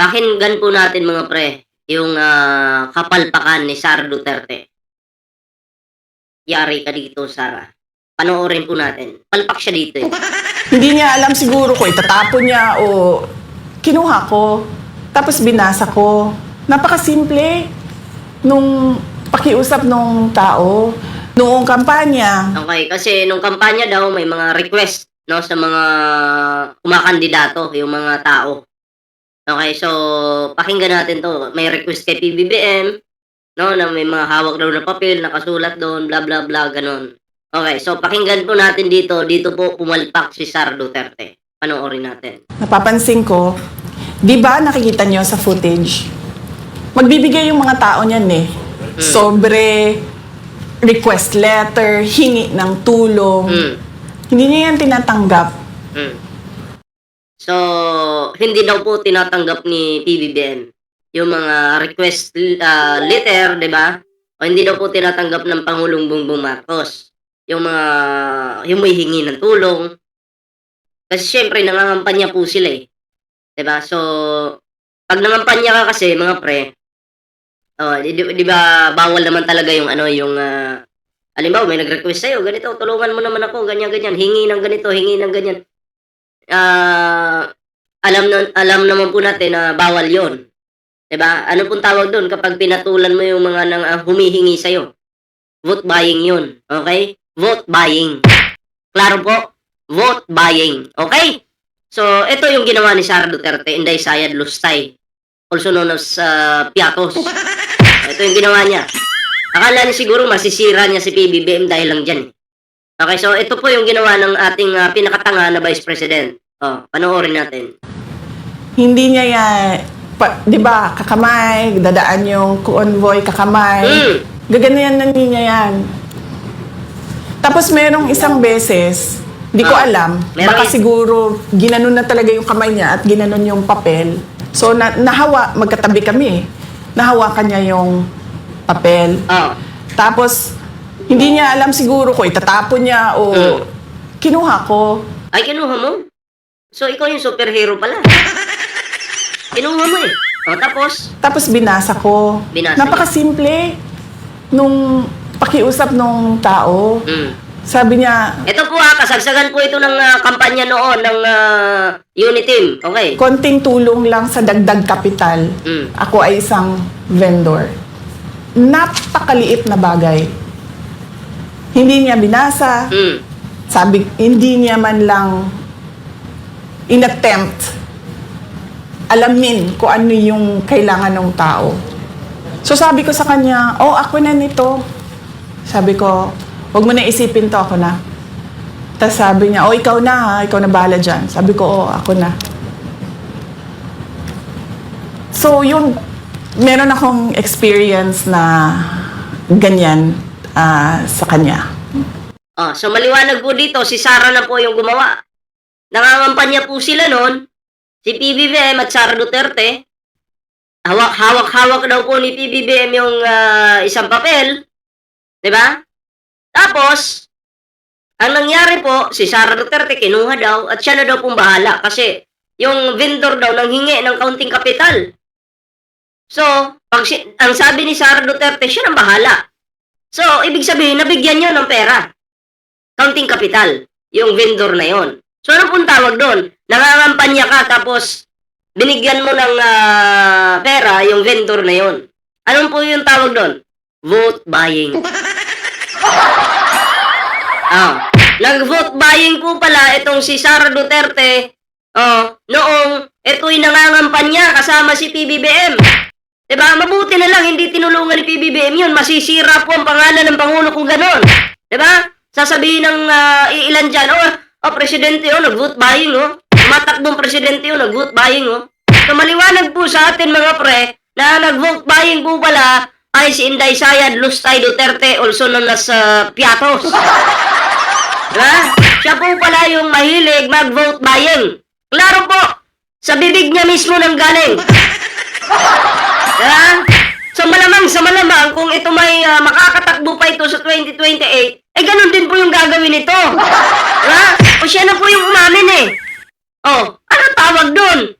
Pakinggan po natin mga pre, yung kapalpakan ni Sara Duterte. Yari ka dito, Sara. Panoorin po natin. Palpak siya dito eh. Hindi niya alam siguro ko itatapon niya o kinuha ko. Tapos binasa ko. Napakasimple nung pakiusap nung tao. Noong kampanya, Okay, kasi nung kampanya daw may mga request no sa mga kumakandidato, yung mga tao. Okay, so pakinggan natin 'to. May request kay PBBM no na may mga hawak daw na papel, nakasulat doon, bla bla bla ganon. Okay, so pakinggan po natin dito po pumalpak si Sara Duterte. Panoorin natin. napapansin ko, di ba nakikita niyo sa footage, magbibigay yung mga tao niyan eh. Sobre, request letter, hingi ng tulong. Mm. Hindi niya yan tinatanggap. Mm. So, hindi daw po tinatanggap ni PBBM yung mga request letter, 'di ba? O hindi daw po tinatanggap ng Pangulong Bongbong Marcos yung mga humihingi ng tulong. Kasi syempre nangangampanya po sila eh. 'Di ba? So, pag nangampanya ka kasi mga pre, di ba bawal naman talaga yung yung halimbawa may nag-request sa'yo, ganito, tulungan mo naman ako, ganyan ganyan, hingi ng ganito, hingi ng ganyan. Alam naman po natin na bawal 'yon. 'Di ba? Ano pong tawag doon kapag pinatulan mo yung mga nang humihingi sa iyo? Vote buying 'yun. Okay? Vote buying. Klaro po? Vote buying. Okay? So, ito yung ginawa ni Sara Duterte, Inday Sayad Lustay, also known as Piatos. Ito yung ginawa niya. Akala niya siguro masisira niya si PBBM dahil lang dyan. Okay, so ito po yung ginawa ng ating pinakatanga na Vice President. Panoorin natin. Hindi niya yan, di ba, kakamay, dadaan yung convoy, kakamay. Gaganayan niya yan. Tapos merong isang beses, di ko alam, baka siguro ginanon na talaga yung kamay niya at ginanon yung papel. So, magkatabi kami. Nahawakan niya yung papel. Tapos, hindi niya alam siguro ko itatapon niya o kinuha ko. Ay, kinuha mo? So, ikaw yung superhero pala. Kinuha mo eh. Tapos binasa ko. Napakasimple nung pakiusap nung tao. Sabi niya, ito po kasagsagan po ito ng kampanya noon ng Uniteam. Okay. Konting tulong lang sa dagdag kapital. Ako ay isang vendor. Napakaliit na bagay. Hindi niya binasa. Sabi, hindi niya man lang inattempt alamin kung ano yung kailangan ng tao. So sabi ko sa kanya, ako na nito. Sabi ko, huwag mo na isipin to, ako na. Tapos sabi niya, ikaw na ha, ikaw na bahala dyan. Sabi ko, ako na. So yun, meron akong experience na ganyan sa kanya. So maliwanag po dito, si Sara na po yung gumawa. Nangangampanya po sila noon, si PBBM at Sara Duterte. Hawak-hawak daw po ni PBBM yung isang papel. 'Di ba? Tapos, ang nangyari po, si Sara Duterte kinuha daw at siya na daw pong bahala kasi yung vendor daw nanghingi ng kaunting kapital. So, ang sabi ni Sara Duterte, siya nang bahala. So, ibig sabihin, nabigyan niyo ng pera. Kaunting kapital, yung vendor na yon. So, ano pong tawag doon? Nangangampanya ka tapos binigyan mo ng pera yung vendor na yon. Anong po yung tawag doon? Vote buying. Nag-vote buying po pala itong si Sara Duterte noong ito'y nangangampanya kasama si PBBM. Diba? Mabuti na lang hindi tinulungan ni PBBM yun. Masisira po ang pangalan ng Pangulo kung ganon. Diba? Sasabihin ng iilan dyan, presidente nag-vote buying Matakbong presidente nag-vote buying So maliwanag po sa atin mga pre na nag-vote buying po pala ay si Inday Sayad Lustay Duterte, also known as Piatos. Diba? Siya po pala yung mahilig mag-vote buying. Klaro po, sa bibig niya mismo nang galing. Diba? So malamang kung ito may makakatakbo pa ito sa 2028, ganun din po yung gagawin nito. Diba? O siya na po yung umamin eh. Ano tawag doon?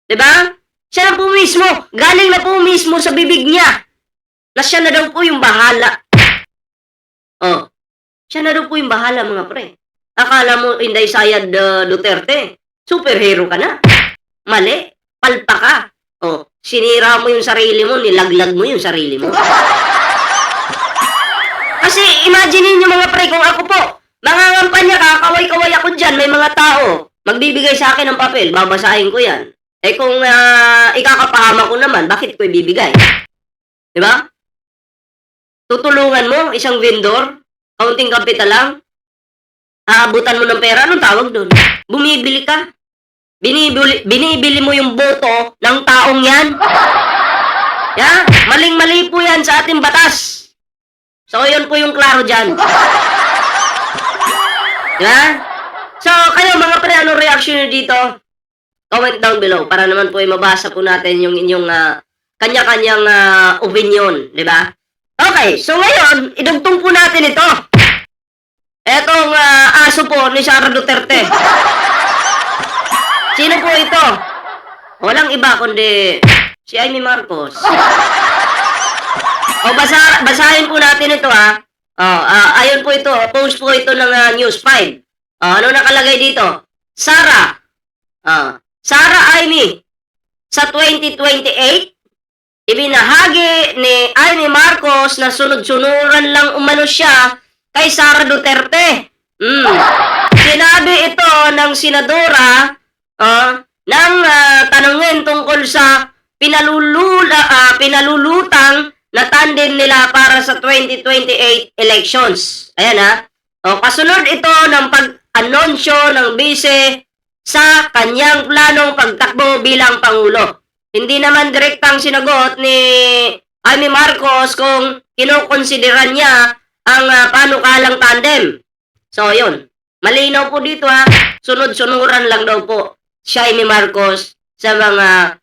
Diba? Siya na po mismo, galing na po mismo sa bibig niya na siya na daw po yung bahala. Oh, siya na daw po yung bahala mga pre. Akala mo, Inday Sayad Duterte, superhero ka na. Mali, palpa ka. Oh, sinira mo yung sarili mo, nilaglag mo yung sarili mo. Kasi imagine niyo mga pre, kung ako po, mangangampanya ka, kaway-kaway ako dyan, may mga tao, magbibigay sa akin ng papel, babasahin ko yan. Eh kung ikakapahama ko naman, bakit ko ibibigay? Diba? Tutulungan mo isang vendor, kaunting kapital lang, aabutan mo ng pera, anong tawag doon? Bumibili ka. Binibili mo yung boto ng taong yan. Yeah? Maling-mali po yan sa ating batas. So, yun po yung klaro dyan. Yeah? So, kayo mga pre, anong reaction nyo dito? Comment down below para naman po ay mabasa po natin yung inyong kanya-kanyang opinion, di ba? Okay, so ngayon, idugtong po natin ito. Etong aso po ni Sara Duterte. Sino po ito? Walang iba kundi si Amy Marcos. O basahin po natin ito ayun po ito, post po ito ng News 5. Ano nakalagay dito? Sara Amy, sa 2028, ibinahagi ni Amy Marcos na sunod-sunuran lang umano siya kay Sara Duterte. Sinabi ito ng senadora nang tanungin tungkol sa pinalulutang na tandem nila para sa 2028 elections. Ayan kasunod ito ng pag-anunsyo ng bise sa kanyang planong pagtakbo bilang Pangulo. Hindi naman direktang sinagot ni Amy Marcos kung kinukonsideran niya ang panukalang tandem. So, yun. Malinaw po dito sunod-sunuran lang daw po si Amy Marcos sa mga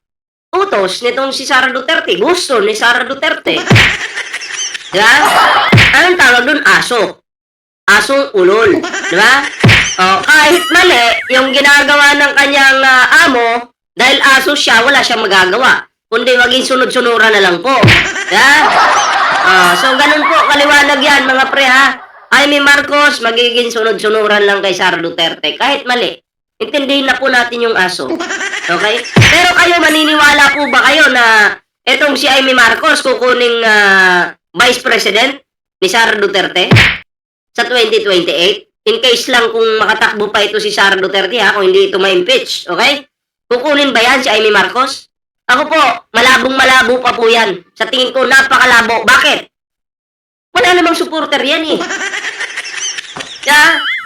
utos nitong si Sara Duterte. Gusto ni Sara Duterte. Diba? Anong tawag dun? Aso. Asong ulol. Diba? Kahit mali, yung ginagawa ng kanyang amo, dahil aso siya, wala siyang magagawa. Kundi maging sunod-sunuran na lang po. Yeah? So, ganun po, kaliwanag yan, mga pre, Amy Marcos, magiging sunod-sunuran lang kay Sara Duterte. Kahit mali. Intindihin na po natin yung aso. Okay? Pero kayo, maniniwala po ba kayo na etong si Amy Marcos kukuning Vice President ni Sara Duterte sa 2028? In case lang kung makatakbo pa ito si Sara Duterte kung hindi ito ma-impeach, okay? Kukunin ba yan si Amy Marcos? Ako po, malabong-malabo pa po yan. Sa tingin ko, napakalabo. Bakit? Wala namang supporter yan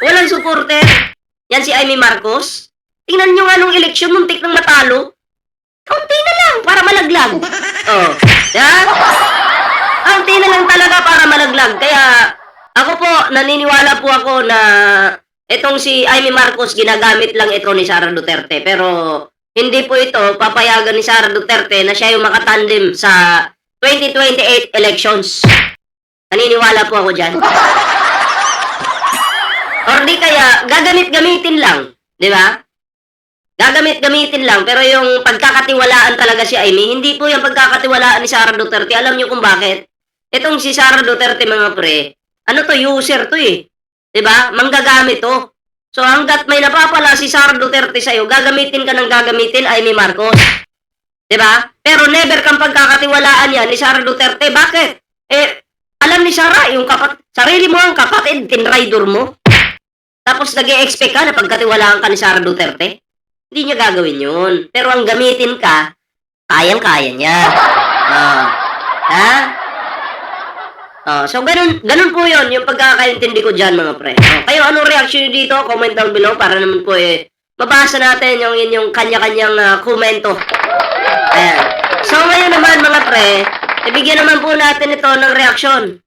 walang supporter. Yan si Amy Marcos. Tingnan nyo nga nung eleksyon, muntik nang matalo. Kaunti na lang para malaglag. Kaunti na lang talaga para malaglag. Kaya, ako po, naniniwala po ako na itong si Amy Marcos, ginagamit lang ito ni Sara Duterte. Pero, hindi po ito papayagan ni Sara Duterte na siya yung makatandem sa 2028 elections. Naniniwala po ako dyan. Or di kaya, gagamit-gamitin lang. Di ba? Gagamit-gamitin lang. Pero yung pagkakatiwalaan talaga si Amy, hindi po yung pagkakatiwalaan ni Sara Duterte. Alam niyo kung bakit? Itong si Sara Duterte, mga pre, user to Diba? Manggagamit to. So, hanggat may napapala si Sara Duterte sa'yo, gagamitin ka ng gagamitin, Amy Marcos. Diba? Pero never kang pagkakatiwalaan yan ni Sara Duterte. Bakit? Alam ni Sara, yung sarili mo ang kapatid, tinraidor mo. Tapos nag-e-expect ka na pagkatiwalaan ka ni Sara Duterte. Hindi niya gagawin yun. Pero ang gamitin ka, kayang-kaya niya. So, ganun po yun, yung pagkakaintindi ko dyan, mga pre. Kayo, anong reaction nyo dito? Comment down below para naman po mabasa natin yung inyong kanya-kanyang komento. Ayan. So, ngayon naman, mga pre, ibigyan naman po natin ito ng reaksyon.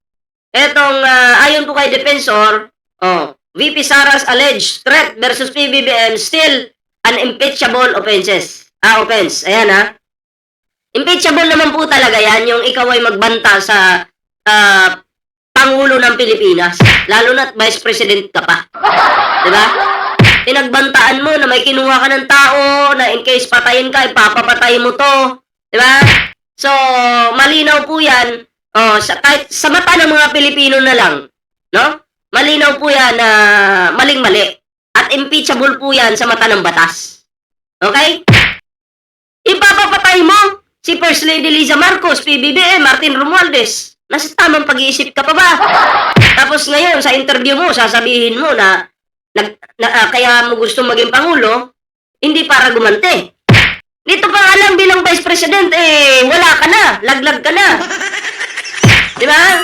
Etong, ayon po kay Defensor, VP Sara's alleged threat versus PBBM still unimpeachable offense. Ayan Impeachable naman po talaga yan, yung ikaw ay magbanta sa Pangulo ng Pilipinas. Lalo na't Vice President ka pa. Diba? pinagbantaan mo na may kinuha ka ng tao na in case patayin ka, ipapapatay mo to. Di ba? So, malinaw po yan. Kahit sa mata ng mga Pilipino na lang, no? Malinaw po yan na maling-mali. At impeachable po yan sa mata ng batas. Okay? Ipapapatay mo si First Lady Liza Marcos, PBBM, Martin Romualdez. Nasa tamang pag-iisip ka pa ba? Tapos ngayon, sa interview mo, sasabihin mo na kaya mo gusto maging Pangulo, hindi para gumante. Dito pa nga lang bilang Vice President, wala ka na, laglag ka na. Di ba?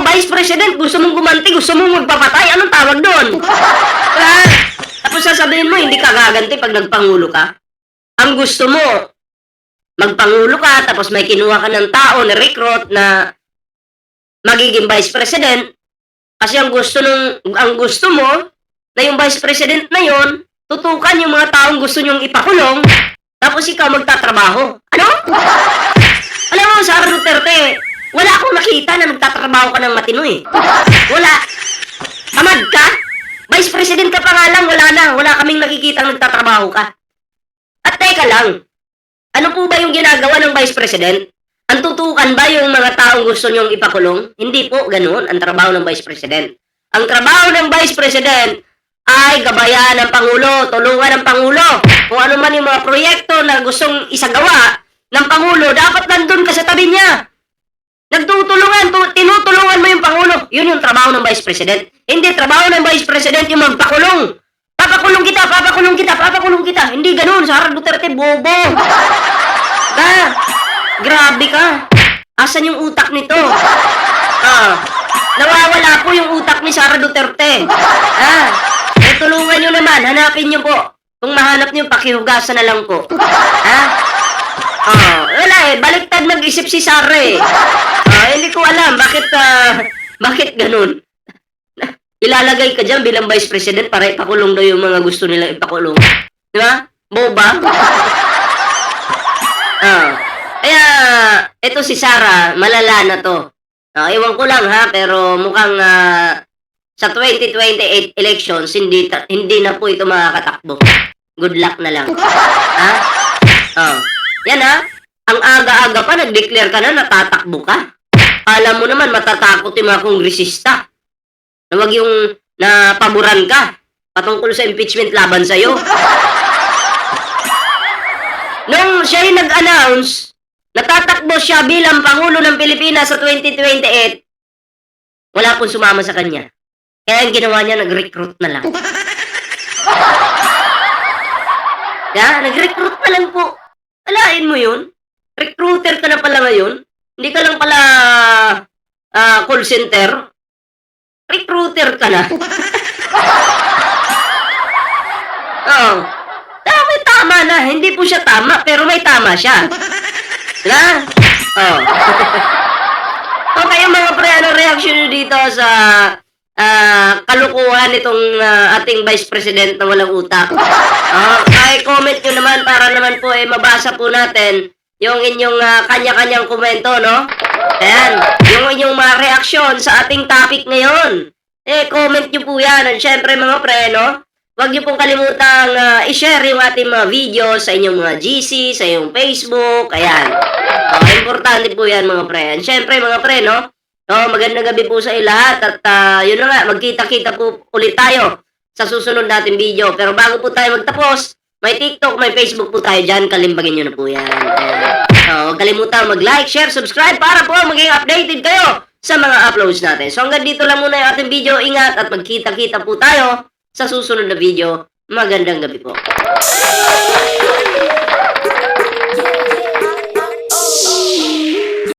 Vice President, gusto mong gumanti, gusto mong magpapatay, anong tawag doon? Diba? Tapos sasabihin mo, hindi ka gaganti pag nagpangulo ka. Ang gusto mo, magpangulo ka, tapos may kinuha ka ng tao na recruit na magiging Vice President, kasi ang gusto mo, na yung Vice President na yon, tutukan yung mga taong gusto nyong ipakulong, tapos ikaw magtatrabaho. Ano? Alam mo, Sara Duterte, wala akong nakita na nagtatrabaho ka ng matino eh. Wala. Tamad ka? Vice President ka pa nga lang, wala kaming nakikita nagtatrabaho ka. At teka lang, ano po ba yung ginagawa ng Vice President? Ang tutukan ba yung mga taong gusto nyong ipakulong? Hindi po ganun ang trabaho ng Vice President. Ang trabaho ng Vice President ay gabayan ng Pangulo, tulungan ng Pangulo. Kung ano man yung mga proyekto na gustong isagawa ng Pangulo, dapat nandun ka sa tabi niya. Tinutulungan mo yung Pangulo. Yun yung trabaho ng Vice President. Hindi trabaho ng Vice President yung magpakulong. Papakulong kita. Hindi ganun. Sara Duterte, bobo. Grabe ka. Asan yung utak nito? Nawawala po yung utak ni Sara Duterte. Tulungan nyo naman. Hanapin nyo po. Kung mahanap nyo, pakihugasan na lang po. Wala baliktad mag-isip si Sara eh. Hindi ko alam bakit ganun. Ilalagay ka dyan bilang Vice President para ipakulong daw yung mga gusto nila ipakulong. Di ba? Boba. Kaya, ito si Sara, malala na to. Iwan ko lang ha, pero mukhang sa 2028 elections, hindi na po ito makakatakbo. Good luck na lang. Yan ha, ang aga-aga pa, nag-declare ka na, natatakbo ka. Alam mo naman, matatakot yung mga kongresista. Na wag yung napaboran ka patungkol sa impeachment laban sa'yo. Nung siya yung nag-announce, natatakbo siya bilang Pangulo ng Pilipinas sa 2028, wala pong sumama sa kanya. Kaya ang ginawa niya, nag-recruit na lang. Nag-recruit na lang po. Alain mo yun. Recruiter ka na pala ngayon. Hindi ka lang pala call center. Recruiter ka na. Tama na. Hindi po siya tama, pero may tama siya. Okay, mga pre, ano reaction nyo dito sa kalukuhan itong ating Vice President na walang utak? Comment nyo naman para naman po mabasa po natin yung inyong kanya-kanyang komento, no? Ayan, yung inyong mga reaksyon sa ating topic ngayon. Comment nyo po yan. At syempre mga pre, no? Huwag nyo pong kalimutang i-share yung ating mga video sa inyong mga GC, sa inyong Facebook. Ayan. Importante po yan mga pre. And syempre mga pre, no? Magandang gabi po sa lahat. At yun na nga, magkita-kita po ulit tayo sa susunod nating video. Pero bago po tayo magtapos, may TikTok, may Facebook po tayo dyan. Kalimbagin nyo na po yan. Huwag kalimutan mag-like, share, subscribe para po maging updated kayo sa mga uploads natin. So hanggang dito lang muna yung ating video. Ingat at magkita-kita po tayo sa susunod na video. Magandang gabi po.